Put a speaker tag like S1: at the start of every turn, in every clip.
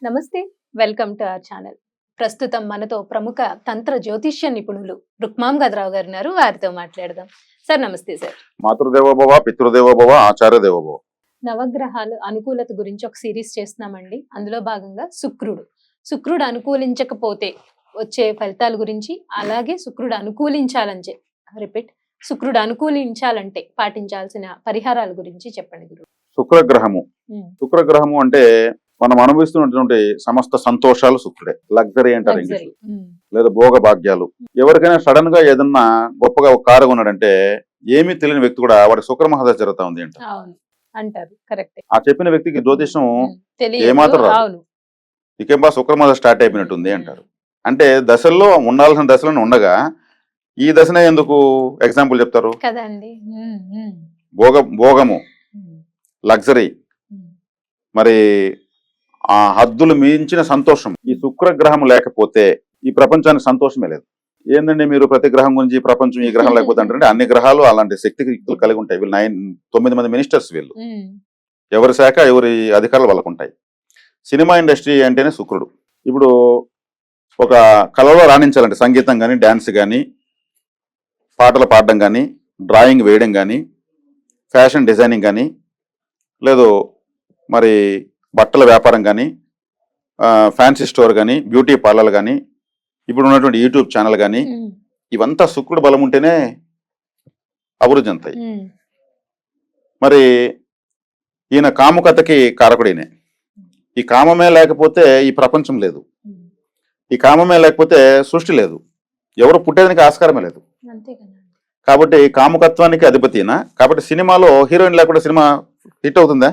S1: నమస్తే. Welcome to our channel. ప్రస్తుతం మనతో ప్రముఖ తంత్ర జ్యోతిష్య నిపుణులు రుక్మాం గదరావు గారు ఉన్నారు. వారితో మాట్లాడదాం. సార్ నమస్తే సార్.
S2: మాతృదేవోభవ, పితృదేవోభవ, ఆచార్య దేవోభవ.
S1: నవగ్రహాలు అనుకూలత గురించి ఒక సిరీస్ చేస్తున్నామండి. అందులో భాగంగా శుక్రుడు అనుకూలించకపోతే వచ్చే ఫలితాల గురించి, అలాగే శుక్రుడు అనుకూలించాలని శుక్రుడు అనుకూలించాలంటే పాటించాల్సిన పరిహారాల గురించి చెప్పండి గురువు.
S2: శుక్రగ్రహము అంటే మనం అనుభవిస్తున్నటువంటి సమస్త సంతోషాలు శుక్రుడే. లగ్జరీ అంటారు ఇంగ్లీష్, లేదా భోగ భాగ్యాలు. ఎవరికైనా సడన్ గా ఏదన్నా గొప్పగా ఒక కారు కొన్నాడంటే ఏమీ తెలియని వ్యక్తి కూడా వాడికి శుక్ర మహాదశ జరుగుతా ఉంది
S1: అంటారు. కరెక్ట్.
S2: ఆ చెప్పిన వ్యక్తికి జ్యోతిషం ఏమాత్రం రాదు. ఇకేం బా శుక్ర మహాదశ స్టార్ట్ అయిపోయినట్టుంది అంటారు. అంటే దశల్లో ఉండాల్సిన దశలను ఉండగా ఈ దశనే ఎందుకు ఎగ్జాంపుల్ చెప్తారు
S1: కదండి.
S2: భోగము, లగ్జరీ, మరి ఆ హద్దులు మించిన సంతోషం. ఈ శుక్రగ్రహం లేకపోతే ఈ ప్రపంచానికి సంతోషమే లేదు. ఏంటంటే మీరు ప్రతి గ్రహం గురించి ప్రపంచం ఈ గ్రహం లేకపోతే అంటే అన్ని గ్రహాలు అలాంటి శక్తియుక్తులు కలిగి ఉంటాయి. వీళ్ళు 9 మంది మినిస్టర్స్. వీళ్ళు ఎవరి శాఖ ఎవరి అధికారులు వాళ్ళకు ఉంటాయి. సినిమా ఇండస్ట్రీ అంటేనే శుక్రుడు. ఇప్పుడు ఒక కళలో రాణించాలంటే సంగీతం కానీ, డ్యాన్స్ కానీ, పాటలు పాడడం కానీ, డ్రాయింగ్ వేయడం కానీ, ఫ్యాషన్ డిజైనింగ్ కానీ, లేదు మరి బట్టల వ్యాపారం కానీ, ఫ్యాన్సీ స్టోర్ కానీ, బ్యూటీ పార్లర్ కానీ, ఇప్పుడు ఉన్నటువంటి యూట్యూబ్ ఛానల్ కానీ, ఇవంతా శుక్రుడు బలం ఉంటేనే అభివృద్ధి చెందుతాయి. మరి ఈయన కాముకతకి కారకుడినే. ఈ కామమే లేకపోతే ఈ ప్రపంచం లేదు. ఈ కామమే లేకపోతే సృష్టి లేదు. ఎవరు పుట్టేదానికి ఆస్కారమే లేదు. కాబట్టి కాముకత్వానికి అధిపతినా. కాబట్టి సినిమాలో హీరోయిన్ లేకుండా సినిమా హిట్ అవుతుందా?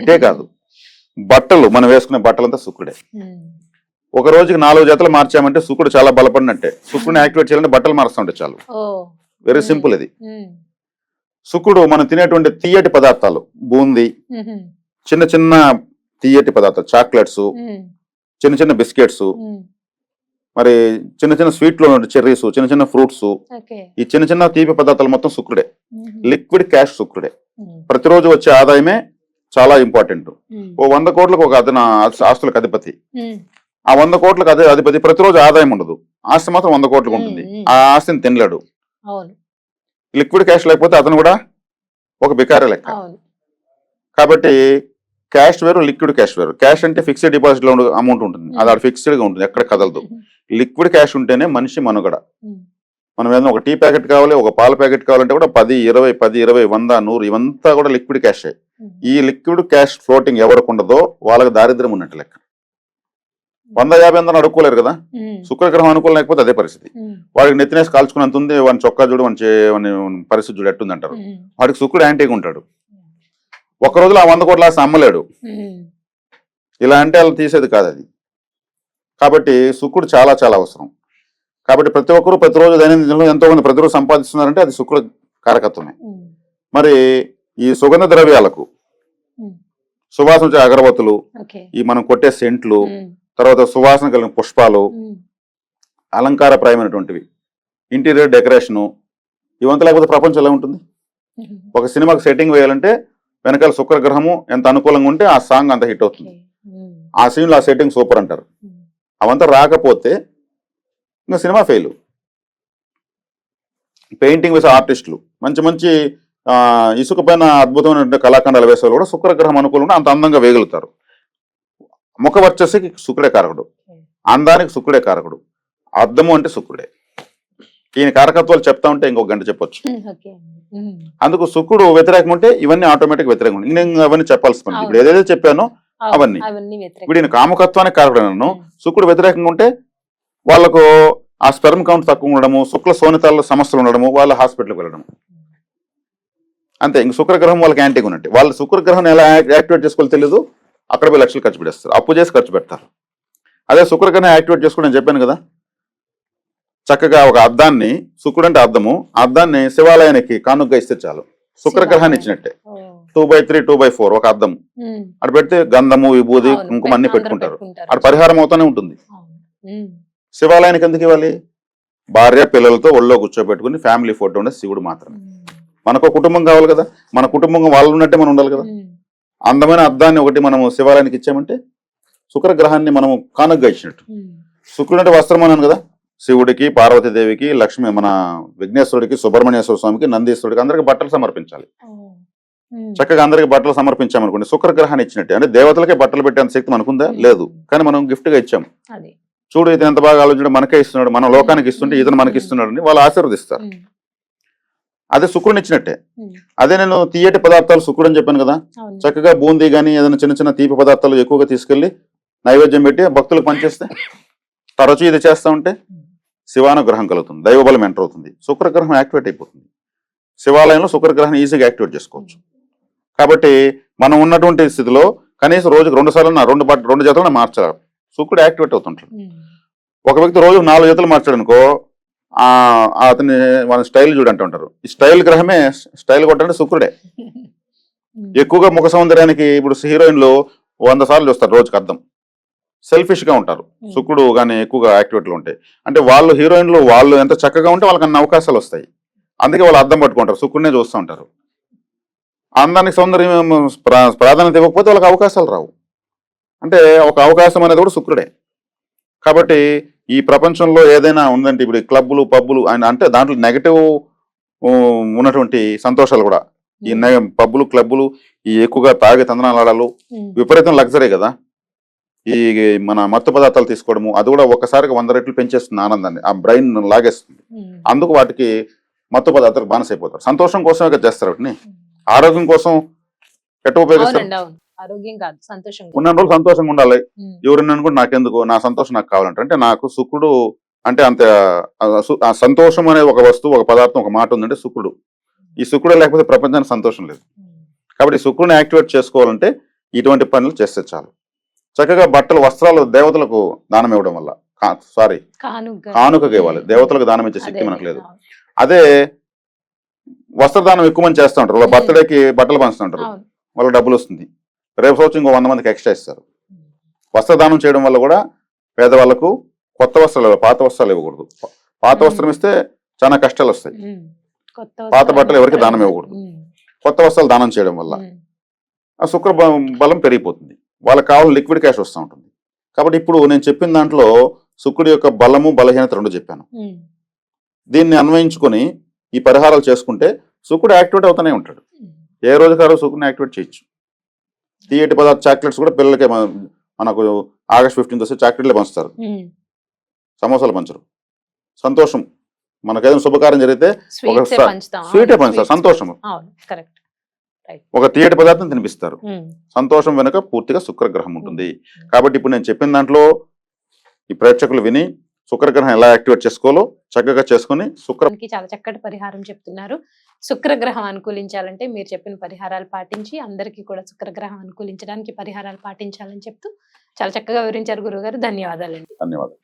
S2: ఇటే కాదు, బట్టలు మనం వేసుకునే బట్టలంతా శుక్రుడే. ఒక రోజుకి 4 జతలు మార్చామంటే శుక్రుడు చాలా బలపడినట్టే. శుక్రుడిని యాక్టివేట్ చేయాలంటే బట్టలు మారుస్తుంటే చాలు. వెరీ సింపుల్ ఇది. శుక్రుడు మనం తినేటువంటి తీయటి పదార్థాలు, బూందీ, చిన్న చిన్న తీయటి పదార్థాలు, చాక్లెట్స్, చిన్న చిన్న బిస్కెట్స్, మరి చిన్న చిన్న స్వీట్లు, చెర్రీస్, చిన్న చిన్న ఫ్రూట్స్, ఈ చిన్న చిన్న తీపి పదార్థాలు మొత్తం శుక్రుడే. Liquid cash శుక్రుడే. ప్రతిరోజు వచ్చే ఆదాయమే చాలా ఇంపార్టెంట్. ఓ 100 కోట్లకు ఒక అతను ఆస్తులకు అధిపతి. ఆ 100 కోట్లకు అధిపతి ప్రతిరోజు ఆదాయం ఉండదు. ఆస్తి మాత్రం 100 కోట్లకు ఉంటుంది. ఆ ఆస్తిని తినలేడు. లిక్విడ్ క్యాష్ లేకపోతే అతను కూడా ఒక బికారే లెక్క. కాబట్టి క్యాష్ వేరు, లిక్విడ్ క్యాష్ వేరు. క్యాష్ అంటే ఫిక్స్డ్ డిపాజిట్ లో అమౌంట్ ఉంటుంది. అది ఫిక్స్డ్ గా ఉంటుంది, ఎక్కడ కదలదు. లిక్విడ్ క్యాష్ ఉంటేనే మనిషి మనుగడ. మనం ఏదైనా ఒక టీ ప్యాకెట్ కావాలి, ఒక పాల ప్యాకెట్ కావాలంటే కూడా 10, 20, 100, 100 ఇవంతా కూడా లిక్విడ్ క్యాష్. ఈ లిక్విడ్ క్యాష్ ఫ్లోటింగ్ ఎవరికి ఉండదో వాళ్ళకి దారిద్ర్యం ఉన్నట్టు లెక్క. 150 అందరూ అడుక్కోలేరు కదా. శుక్రగ్రహం అనుకూలం లేకపోతే అదే పరిస్థితి. వాడికి నెత్తినేసి కాల్చుకున్నంత ఉంది, వాడిని చొక్కా చూడు, వాని పరిస్థితి చూడు ఎట్టుంది అంటారు. వాడికి శుక్రుడు యాంటీగా ఉంటాడు. ఒక రోజులో ఆ 100 కోట్ల ఆస్తి అమ్మలేడు. ఇలా అంటే అలా తీసేది కాదు అది. కాబట్టి శుక్రుడు చాలా చాలా అవసరం. కాబట్టి ప్రతి ఒక్కరు ప్రతిరోజు దైనందినంలో ఎంతో మంది ప్రతిరోజు సంపాదిస్తున్నారంటే అది శుక్రుడు కారకత్వమే. మరి ఈ సుగంధ ద్రవ్యాలకు, సువాసన వచ్చే అగరబత్తులు, ఈ మనం కొట్టే సెంట్లు, తర్వాత సువాసన కలిగిన పుష్పాలు, అలంకారప్రాయమైనటువంటివి, ఇంటీరియర్ డెకరేషను, ఇవంతా లేకపోతే ప్రపంచం ఎలా ఉంటుంది? ఒక సినిమాకి సెట్టింగ్ వేయాలంటే వెనకాల శుక్రగ్రహము ఎంత అనుకూలంగా ఉంటే ఆ సాంగ్ అంత హిట్ అవుతుంది. ఆ సీన్లో ఆ సెట్టింగ్ సూపర్ అంటారు. అవంతా రాకపోతే ఇంకా సినిమా ఫెయిల్. పెయింటింగ్ వేసే ఆర్టిస్టులు, మంచి మంచి ఇసుక పైన అద్భుతమైన కళాఖండాలు వేసేవాళ్ళు కూడా శుక్రగ్రహం అనుకూలంగా అంత అందంగా వేయగలుగుతారు. ముఖ వర్చస్సుకి శుక్రుడే కారకుడు, అందానికి శుక్రుడే కారకుడు, అద్దము అంటే శుక్రుడే. ఈయన కారకత్వాలు చెప్తా ఉంటే ఇంకొక గంట చెప్పొచ్చు. అందుకు శుక్రుడు వ్యతిరేకం ఉంటే ఇవన్నీ ఆటోమేటిక్ వ్యతిరేకం ఉంటాయి. నేను అవన్నీ చెప్పాల్సి పని. ఇప్పుడు ఏదైతే చెప్పానో అవన్నీ. ఇప్పుడు ఈయన కామకత్వానికి కారకుడు. శుక్రుడు వ్యతిరేకంగా ఉంటే వాళ్ళకు ఆ స్పెర్మ్ కౌంట్ తక్కువ ఉండడము, శుక్ల సోనితాల్లో సమస్యలు ఉండడము, వాళ్ళ హాస్పిటల్కి వెళ్ళడం అంతే. ఇంక శుక్రగ్రహం వాళ్ళకి యాంటీగా ఉన్నట్టు. వాళ్ళు శుక్రగ్రహం ఎలా యాక్టివేట్ చేసుకోవాలో తెలియదు. అక్కడ 10 లక్షలు ఖర్చు పెడతారు, అప్పు చేసి ఖర్చు పెడతారు. అదే శుక్రగ్రహం యాక్టివేట్ చేసుకోవడం నేను చెప్పాను కదా. చక్కగా ఒక అద్దాన్ని, శుక్రుడు అంటే అద్దము, అద్దాన్ని శివాలయానికి కానుకగా ఇస్తే చాలు. శుక్రగ్రహాన్ని ఇచ్చినట్టే. 2x3, 2x4 ఒక అద్దం అటు పెడితే గంధము, విభూది, కుంకుమ అన్ని పెట్టుకుంటారు. అటు పరిహారం అవుతూనే ఉంటుంది. శివాలయానికి ఎందుకు ఇవ్వాలి? భార్య పిల్లలతో ఒళ్ళో కూర్చోబెట్టుకుని ఫ్యామిలీ ఫోటో ఉండే శివుడు మాత్రమే. మనకు కుటుంబం కావాలి కదా. మన కుటుంబం వాళ్ళు ఉన్నట్టే మనం ఉండాలి కదా. అందమైన అద్దాన్ని ఒకటి మనం శివాలయానికి ఇచ్చామంటే శుక్రగ్రహాన్ని మనం కానుకగా ఇచ్చినట్టు. శుక్రుడు అంటే వస్త్రం అన్నాను కదా, శివుడికి, పార్వతీదేవికి, లక్ష్మి మన విఘ్నేశ్వరుడికి, సుబ్రహ్మణ్యేశ్వర స్వామికి, నందీశ్వరుడికి అందరికి బట్టలు సమర్పించాలి. చక్కగా అందరికి బట్టలు సమర్పించామనుకోండి శుక్రగ్రహాన్ని ఇచ్చినట్టే. అంటే దేవతలకే బట్టలు పెట్టేంత శక్తి మనకుందా? లేదు. కానీ మనం గిఫ్ట్ గా ఇచ్చాము. చూడు ఇతను ఎంత బాగా ఆలోచించాడు, మనకే ఇస్తున్నాడు, మన లోకానికి ఇస్తుంటే ఇతను మనకి ఇస్తున్నాడు అని వాళ్ళు ఆశీర్వదిస్తారు. అదే శుక్రుని ఇచ్చినట్టే. అదే నేను తీయటి పదార్థాలు శుక్రుడు అని చెప్పాను కదా, చక్కగా బూందీ గానీ ఏదైనా చిన్న చిన్న తీపి పదార్థాలు ఎక్కువగా తీసుకెళ్లి నైవేద్యం పెట్టి భక్తులకు పనిచేస్తే, తరచూ ఇది చేస్తా ఉంటే శివానుగ్రహం కలుగుతుంది, దైవబలం ఎంటర్ అవుతుంది, శుక్రగ్రహం యాక్టివేట్ అయిపోతుంది. శివాలయంలో శుక్రగ్రహాన్ని ఈజీగా యాక్టివేట్ చేసుకోవచ్చు. కాబట్టి మనం ఉన్నటువంటి స్థితిలో కనీసం రోజుకు 2 సార్లు రెండు జతలను మార్చాలి. శుక్రుడు యాక్టివేట్ అవుతుంటాడు. ఒక వ్యక్తి రోజు 4 జతలు మార్చాడు అనుకో, అతని మన స్టైల్ చూడంటూ ఉంటారు. ఈ స్టైల్ గ్రహమే స్టైల్ కొట్టంటే శుక్రుడే. ఎక్కువగా ముఖ సౌందర్యానికి ఇప్పుడు హీరోయిన్లు 100 సార్లు చూస్తారు రోజుకి అర్థం. సెల్ఫిష్ గా ఉంటారు. శుక్రుడు కానీ ఎక్కువగా యాక్టివేట్లు ఉంటాయి. అంటే వాళ్ళు హీరోయిన్లు వాళ్ళు ఎంత చక్కగా ఉంటే వాళ్ళకి అన్ని అవకాశాలు వస్తాయి. అందుకే వాళ్ళు అర్థం పట్టుకుంటారు, శుక్రుడినే చూస్తూ ఉంటారు. అందానికి సౌందర్యం ప్రాధాన్యత ఇవ్వకపోతే వాళ్ళకి అవకాశాలు రావు. అంటే ఒక అవకాశం అనేది కూడా శుక్రుడే. కాబట్టి ఈ ప్రపంచంలో ఏదైనా ఉందంటే ఇప్పుడు క్లబ్బులు, పబ్బులు అంటే దాంట్లో నెగటివ్ ఉన్నటువంటి సంతోషాలు కూడా, ఈ పబ్బులు, క్లబ్బులు, ఈ ఎక్కువగా తాగే తందనాలాడాలు, విపరీతం లగ్జరీ కదా. ఈ మన మత్తు పదార్థాలు తీసుకోవడము అది కూడా ఒక్కసారిగా 100 రెట్లు పెంచేస్తుంది ఆనందాన్ని, ఆ బ్రెయిన్ లాగేస్తుంది. అందుకు వాటికి మత్తు పదార్థాలకు బానిసైపోతారు. సంతోషం కోసమే చేస్తారు వాటిని, ఆరోగ్యం కోసం ఎట్ట ఉపయోగిస్తారు?
S1: ఆరోగ్యం కాదు, సంతోషం.
S2: ఉన్న రోజులు సంతోషంగా ఉండాలి. ఎవరిని అనుకుంటే నాకెందుకు, నా సంతోషం నాకు కావాలంటే, అంటే నాకు శుక్రుడు అంటే అంత ఆ సంతోషం అనే ఒక వస్తువు, ఒక పదార్థం, ఒక మాట ఉందంటే శుక్రుడు. ఈ శుక్రుడు లేకపోతే ప్రపంచానికి సంతోషం లేదు. కాబట్టి శుక్రుడిని యాక్టివేట్ చేసుకోవాలంటే ఇటువంటి పనులు చేస్తే చాలు. చక్కగా బట్టలు, వస్త్రాలు దేవతలకు దానం ఇవ్వడం వల్ల, కానుకగా ఇవ్వాలి. దేవతలకు దానం ఇచ్చే శక్తి మనకు లేదు. అదే వస్త్రదానం ఎక్కువ మంది చేస్తూ ఉంటారు. వాళ్ళ బర్త్డేకి బట్టలు పంచుతూ ఉంటారు, వాళ్ళకి డబ్బులు వస్తుంది. రేపు సంవత్సరం ఇంకో 100 మందికి ఎక్స్ట్రా ఇస్తారు. వస్త్రదానం చేయడం వల్ల కూడా పేదవాళ్లకు కొత్త వస్త్రాలు, పాత వస్త్రాలు ఇవ్వకూడదు. పాత వస్త్రం ఇస్తే చాలా కష్టాలు వస్తాయి. పాత బట్టలు ఎవరికి దానం ఇవ్వకూడదు. కొత్త వస్త్రాలు దానం చేయడం వల్ల ఆ శుక్ర బలం పెరిగిపోతుంది. వాళ్ళకి కావాలని లిక్విడ్ క్యాష్ వస్తూ ఉంటుంది. కాబట్టి ఇప్పుడు నేను చెప్పిన దాంట్లో శుక్రుడి యొక్క బలము, బలహీనత 2 చెప్పాను. దీన్ని అన్వయించుకొని ఈ పరిహారాలు చేసుకుంటే శుక్రుడు యాక్టివేట్ అవుతూనే ఉంటాడు. ఏ రోజు కాదు శుక్రుడిని యాక్టివేట్ చేయొచ్చు. తీయటి పదార్థ చాక్లెట్స్ కూడా పిల్లలకి మనకు ఆగస్ట్ 15 వస్తే చాక్లెట్లే పంచుతారు, సమోసాలు పంచరు. సంతోషం, మనకు ఏదైనా శుభకార్యం జరిగితే ఒక స్వీటే పంచుతారు, సంతోషం. ఒక తీయటి పదార్థం తినిపిస్తారు. సంతోషం వెనుక పూర్తిగా శుక్రగ్రహం ఉంటుంది. కాబట్టి ఇప్పుడు నేను చెప్పిన దాంట్లో ఈ ప్రేక్షకులు విని శుక్రగ్రహం ఎలా యాక్టివేట్ చేసుకోవాలో చక్కగా చేసుకుని
S1: చాలా చక్కటి పరిహారం చెప్తున్నారు. శుక్రగ్రహం అనుకూలించాలంటే మీరు చెప్పిన పరిహారాలు పాటించి అందరికీ కూడా శుక్రగ్రహం అనుకూలించడానికి పరిహారాలు పాటించాలని చెప్తూ చాలా చక్కగా వివరించారు గురువుగారు. ధన్యవాదాలండి.
S2: ధన్యవాదాలు.